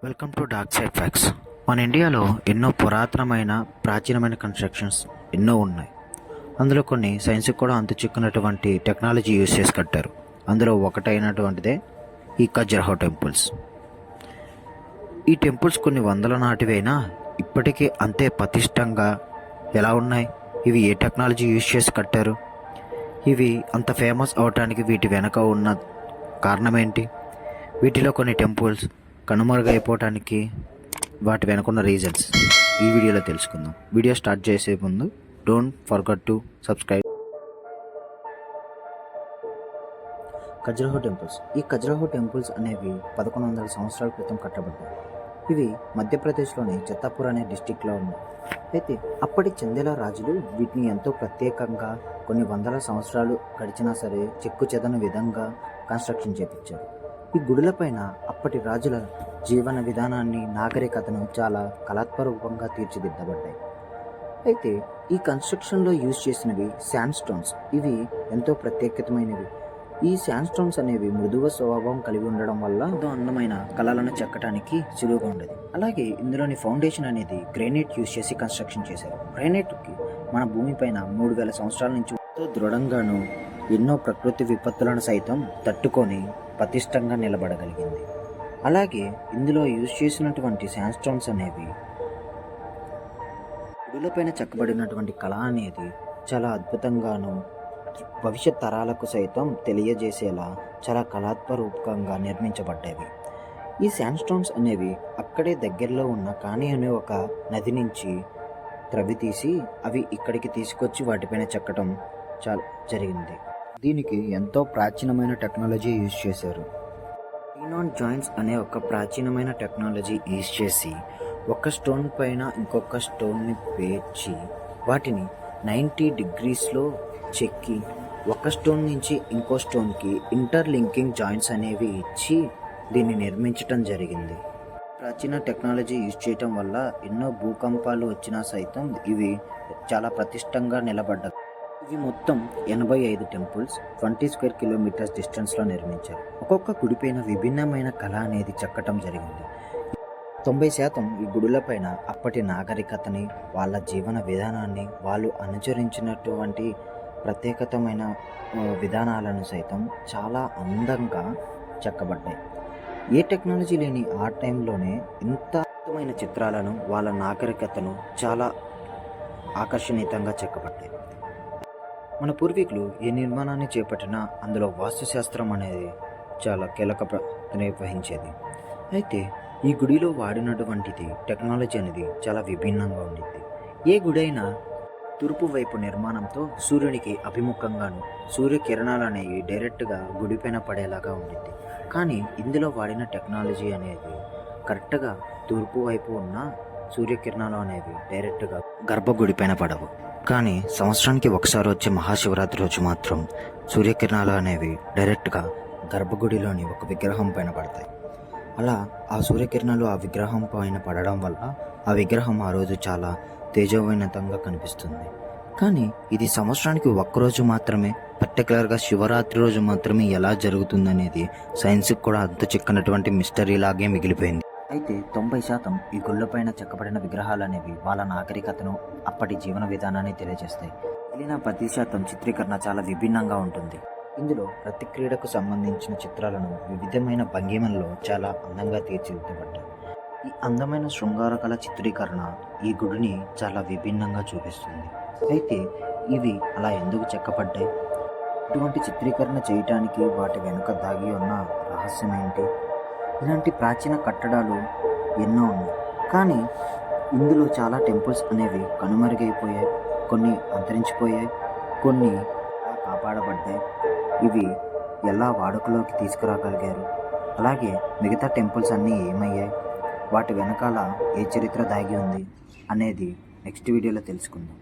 Welcome to dark side facts. మన ఇండియాలో ఎన్నో పురాతనమైన ప్రాచీనమైన కన్స్ట్రక్షన్స్ ఎన్నో ఉన్నాయి. అందులో కొన్ని సైన్స్కి కూడా అంతు చిక్కునటువంటి టెక్నాలజీ యూజ్ చేసి కట్టారు. అందులో ఒకటైనటువంటిదే ఈ ఖజురహో టెంపుల్స్. ఈ టెంపుల్స్ కొన్ని వందల నాటివైనా ఇప్పటికీ అంతే పటిష్టంగా ఎలా ఉన్నాయి? ఇవి ఏ టెక్నాలజీ యూజ్ చేసి కట్టారు? ఇవి అంత ఫేమస్ అవటానికి వీటి వెనక ఉన్న కారణం ఏంటి? వీటిలో కొన్ని టెంపుల్స్ కనుమరుగైపోవటానికి వాటి వెనుకున్న రీజన్స్ ఈ వీడియోలో తెలుసుకుందాం. వీడియో స్టార్ట్ చేసే ముందు don't forget to subscribe. Khajuraho temples. ఈ ఖజురహో టెంపుల్స్ అనేవి 1100 సంవత్సరాల క్రితం కట్టబడ్డాయి. ఇవి మధ్యప్రదేశ్లోని చిత్తాపూర్ అనే డిస్టిక్లో ఉన్నాయి. అయితే అప్పటి చందేలా రాజులు వీటిని ఎంతో ప్రత్యేకంగా కొన్ని వందల సంవత్సరాలు గడిచినా సరే చెక్కు చెదను విధంగా కన్స్ట్రక్షన్ చేపించారు. ఈ గుడులపైన అప్పటి రాజుల జీవన విధానాన్ని, నాగరికతను చాలా కళాత్మకంగా తీర్చిదిద్దబడ్డాయి. అయితే ఈ కన్స్ట్రక్షన్లో యూజ్ చేసినవి శాండ్ స్టోన్స్. ఇవి ఎంతో ప్రత్యేకతమైనవి. ఈ శాండ్ స్టోన్స్ అనేవి మృదువ స్వభావం కలిగి ఉండడం వల్ల ఎంతో అందమైన కళలను చెక్కడానికి సులువుగా ఉండేది. అలాగే ఇందులోని ఫౌండేషన్ అనేది గ్రానైట్ యూజ్ చేసి కన్స్ట్రక్షన్ చేశారు. గ్రానైట్కి మన భూమిపైన 3000 సంవత్సరాల నుంచి ఎంతో దృఢంగాను ఎన్నో ప్రకృతి విపత్తులను సైతం తట్టుకొని పటిష్టంగా నిలబడగలిగింది. అలాగే ఇందులో యూజ్ చేసినటువంటి శాండ్ స్టోన్స్ అనేవి గుడులపైన చెక్కబడినటువంటి కళ అనేది చాలా అద్భుతంగాను భవిష్యత్ తరాలకు సైతం తెలియజేసేలా చాలా కళాత్మకంగా నిర్మించబడ్డవి. ఈ శాండ్ స్టోన్స్ అనేవి అక్కడే దగ్గరలో ఉన్న కాని అనే ఒక నది నుంచి త్రవ్వి తీసి అవి ఇక్కడికి తీసుకొచ్చి వాటిపైన చెక్కడం చాలా జరిగింది. దీనికి ఎంతో ప్రాచీనమైన టెక్నాలజీ యూజ్ చేశారు. టీనాన్ జాయింట్స్ అనే ఒక ప్రాచీనమైన టెక్నాలజీ యూజ్ చేసి ఒక స్టోన్ పైన ఇంకొక స్టోన్ని పేర్చి వాటిని 90 డిగ్రీస్లో చెక్కి ఒక స్టోన్ నుంచి ఇంకో స్టోన్కి ఇంటర్లింకింగ్ జాయింట్స్ అనేవి ఇచ్చి దీన్ని నిర్మించటం జరిగింది. ప్రాచీన టెక్నాలజీ యూజ్ చేయటం వల్ల ఎన్నో భూకంపాలు వచ్చినా సైతం ఇవి చాలా ప్రతిష్టంగా నిలబడ్డాయి. ఇవి మొత్తం 85 టెంపుల్స్ 20 స్క్వేర్ కిలోమీటర్స్ డిస్టెన్స్లో నిర్మించారు. ఒక్కొక్క గుడిపైన విభిన్నమైన కళ అనేది చెక్కటం జరిగింది. 90% ఈ గుడులపైన అప్పటి నాగరికతని, వాళ్ళ జీవన విధానాన్ని, వాళ్ళు అనుసరించినటువంటి ప్రత్యేకతమైన విధానాలను సైతం చాలా అందంగా చెక్కబడ్డాయి. ఏ టెక్నాలజీ లేని ఆ టైంలోనే ఇంత అద్భుతమైన చిత్రాలను, వాళ్ళ నాగరికతను చాలా ఆకర్షణీయంగా చెక్కబడ్డాయి. మన పూర్వీకులు ఏ నిర్మాణాన్ని చేపట్టినా అందులో వాస్తుశాస్త్రం అనేది చాలా కీలక పాత్ర వహించేది. అయితే ఈ గుడిలో వాడినటువంటిది టెక్నాలజీ అనేది చాలా విభిన్నంగా ఉండింది. ఏ గుడి అయినా తూర్పు వైపు నిర్మాణంతో సూర్యునికి అభిముఖంగాను సూర్యకిరణాలు అనేవి డైరెక్ట్గా గుడిపైన పడేలాగా ఉండింది. కానీ ఇందులో వాడిన టెక్నాలజీ అనేది కరెక్ట్గా తూర్పు వైపు ఉన్న సూర్యకిరణాలు అనేవి డైరెక్ట్గా గర్భగుడి పైన పడవు. కానీ సంవత్సరానికి ఒకసారి వచ్చే మహాశివరాత్రి రోజు మాత్రం సూర్యకిరణాలు అనేవి డైరెక్ట్గా గర్భగుడిలోని ఒక విగ్రహం పైన పడతాయి. అలా ఆ సూర్యకిరణాలు ఆ విగ్రహం పైన పడడం వల్ల ఆ విగ్రహం ఆ రోజు చాలా తేజోన్నతంగా కనిపిస్తుంది. కానీ ఇది సంవత్సరానికి ఒక్కరోజు మాత్రమే, పర్టికులర్గా శివరాత్రి రోజు మాత్రమే ఎలా జరుగుతుందనేది సైన్స్కి కూడా అంత చిక్కనటువంటి మిస్టరీ లాగే మిగిలిపోయింది. అయితే 90% ఈ గుళ్ళపైన చెక్కబడిన విగ్రహాలు అనేవి వాళ్ళ నాగరికతను, అప్పటి జీవన విధానాన్ని తెలియజేస్తాయి. మిగిలిన 10% చిత్రీకరణ చాలా విభిన్నంగా ఉంటుంది. ఇందులో ప్రతి క్రీడకు సంబంధించిన చిత్రాలను వివిధమైన భంగిమల్లో చాలా అందంగా తీర్చిదిద్దబడ్డాయి. ఈ అందమైన శృంగార కళ చిత్రీకరణ ఈ గుడిని చాలా విభిన్నంగా చూపిస్తుంది. అయితే ఇవి అలా ఎందుకు చెక్కబడ్డాయి? ఇటువంటి చిత్రీకరణ చేయటానికి వాటి వెనుక దాగి ఉన్న రహస్యం ఏంటి? ఇలాంటి ప్రాచీన కట్టడాలు ఎన్నో ఉన్నాయి. కానీ ఇందులో చాలా టెంపుల్స్ అనేవి కనుమరుగైపోయాయి, కొన్ని అంతరించిపోయాయి, కొన్ని కాపాడబడ్డాయి. ఇవి ఎలా వాడుకలోకి తీసుకురాగలిగారు? అలాగే మిగతా టెంపుల్స్ అన్నీ ఏమయ్యాయి? వాటి వెనకాల ఏ చరిత్ర దాగి ఉంది అనేది నెక్స్ట్ వీడియోలో తెలుసుకుందాం.